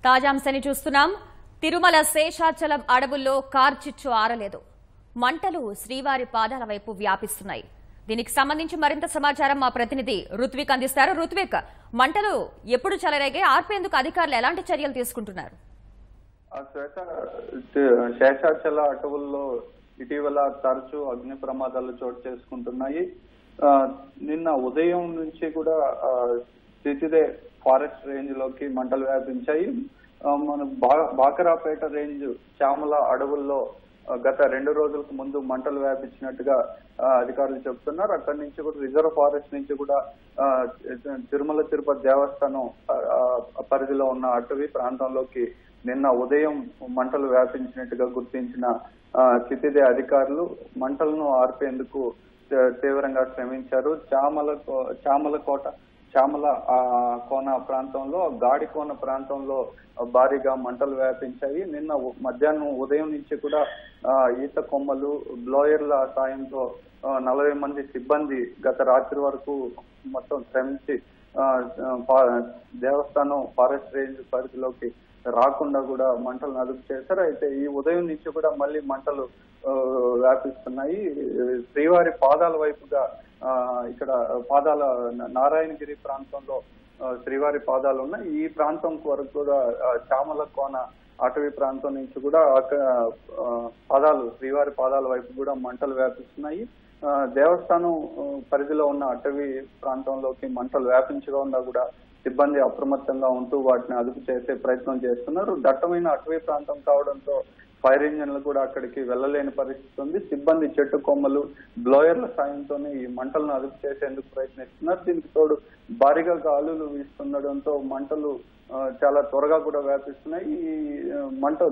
తాజా అంశాన్ని చూస్తున్నాం. తిరుమల శేషాచలం అడవుల్లో కార్చిచ్చు ఆరలేదు. మంటలు శ్రీవారి పాదాల వైపు వ్యాపిస్తున్నాయి. దీనికి సంబంధించి మరింత సమాచారం మా ప్రతినిధి రుత్విక్ అందిస్తారు. రుత్విక్, మంటలు ఎప్పుడు చెలరేగాయి? ఆర్పేందుకు అధికారులు ఎలాంటి చర్యలు తీసుకుంటున్నారు? శేషాచల అటవుల్లో ఇటీవల తరచూ అగ్ని ప్రమాదాలు చోటు చేసుకుంటున్నాయి. నిన్న ఉదయం నుంచి కూడా తితిదే ఫారెస్ట్ రేంజ్ లోకి మంటలు వ్యాపించాయి. మన బాకరాపేట రేంజ్ చామల అడవుల్లో గత 2 రోజులకు ముందు మంటలు వ్యాపించినట్టుగా అధికారులు చెబుతున్నారు. అక్కడి నుంచి కూడా రిజర్వ్ ఫారెస్ట్ నుంచి కూడా తిరుమల తిరుపతి దేవస్థానం పరిధిలో ఉన్న అటవీ ప్రాంతంలోకి నిన్న ఉదయం మంటలు వ్యాపించినట్టుగా గుర్తించిన తితిదే అధికారులు మంటలను ఆర్పేందుకు తీవ్రంగా శ్రమించారు. చామల కోన ప్రాంతంలో, గాడికోన ప్రాంతంలో భారీగా మంటలు వ్యాపించాయి. నిన్న మధ్యాహ్నం ఉదయం నుంచి కూడా ఈత కొమ్మలు, బ్లోయర్ల సాయంతో 40 మంది సిబ్బంది గత రాత్రి వరకు మొత్తం శ్రమించి దేవస్థానం ఫారెస్ట్ రేంజ్ పరిధిలోకి రాకుండా కూడా మంటలను అదుపు చేశారు. అయితే ఈ ఉదయం నుంచి కూడా మళ్ళీ మంటలు వ్యాపిస్తున్నాయి. శ్రీవారి పాదాల వైపుగా ఇక్కడ పాదాల నారాయణగిరి ప్రాంతంలో శ్రీవారి పాదాలు ఉన్నాయి. ఈ ప్రాంతం వరకు కూడా చామల కోన అటవీ ప్రాంతం నుంచి కూడా శ్రీవారి పాదాల వైపు కూడా మంటలు వ్యాపిస్తున్నాయి. దేవస్థానం పరిధిలో ఉన్న అటవీ ప్రాంతంలోకి మంటలు వ్యాపించకుండా కూడా సిబ్బంది అప్రమత్తంగా ఉంటూ వాటిని అదుపు చేసే ప్రయత్నం చేస్తున్నారు. దట్టమైన అటవీ ప్రాంతం కావడంతో ఫైర్ ఇంజన్లు కూడా అక్కడికి వెళ్లలేని పరిస్థితి ఉంది. సిబ్బంది చెట్టు కొమ్మలు, బ్లోయర్ల సాయంతోనే ఈ మంటలను అదుపు చేసేందుకు ప్రయత్నిస్తున్నారు. దీనికి తోడు భారీగా గాలులు వీస్తుండడంతో మంటలు చాలా త్వరగా కూడా వ్యాపిస్తున్నాయి. ఈ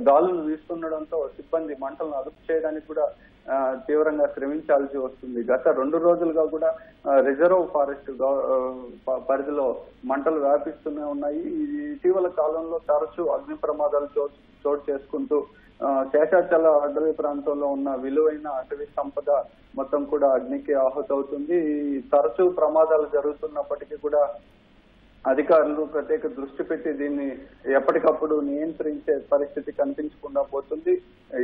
గాలులు వీస్తుండడంతో సిబ్బంది మంటలను అదుపు చేయడానికి కూడా తీవ్రంగా శ్రమించాల్సి వస్తుంది. గత 2 రోజులుగా కూడా రిజర్వ్ ఫారెస్ట్ పరిధిలో మంటలు వ్యాపిస్తూనే ఉన్నాయి. ఇటీవల కాలంలో తరచూ అగ్ని ప్రమాదాలు చోటు చేసుకుంటూ శేషాచల అటవీ ప్రాంతంలో ఉన్న విలువైన అటవీ సంపద మొత్తం కూడా అగ్నికి ఆహుతవుతుంది. తరచూ ప్రమాదాలు జరుగుతున్నప్పటికీ కూడా అధికారులు ప్రత్యేక దృష్టి పెట్టి దీన్ని ఎప్పటికప్పుడు నియంత్రించే పరిస్థితి కనిపించకుండా పోతుంది.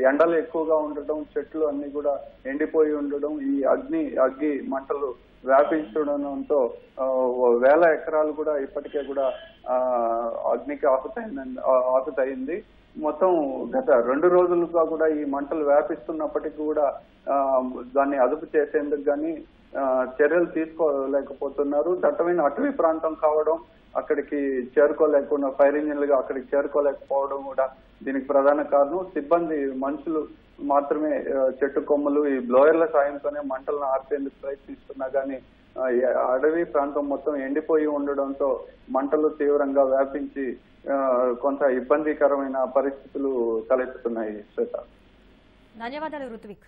ఎండలు ఎక్కువగా ఉండటం, చెట్లు అన్ని కూడా ఎండిపోయి ఉండడం, ఈ అగ్గి మంటలు వ్యాపించడంతో వేల ఎకరాలు కూడా ఇప్పటికే కూడా అగ్నికి ఆహుతయింది. మొత్తం గత 2 రోజులుగా కూడా ఈ మంటలు వ్యాపిస్తున్నప్పటికీ కూడా దాన్ని అదుపు చేసేందుకు కానీ చర్యలు తీసుకోలేకపోతున్నారు. దట్టమైన అటవీ ప్రాంతం కావడం, అక్కడికి చేరుకోలేకుండా ఫైర్ ఇంజిన్లుగా అక్కడికి చేరుకోలేకపోవడం కూడా దీనికి ప్రధాన కారణం. సిబ్బంది మనుషులు మాత్రమే చెట్టు కొమ్మలు, ఈ బ్లోయర్ల సాయంతోనే మంటలను ఆర్పేందుకు ప్రయత్నిస్తున్నా కానీ అడవి ప్రాంతం మొత్తం ఎండిపోయి ఉండడంతో మంటలు తీవ్రంగా వ్యాపించి కొంత ఇబ్బందికరమైన పరిస్థితులు తలెత్తుతున్నాయి. శ్వేత, ధన్యవాదాలు రుత్విక్.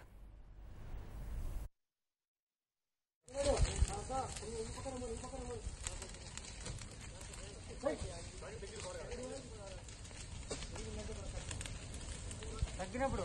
తగ్గినప్పుడు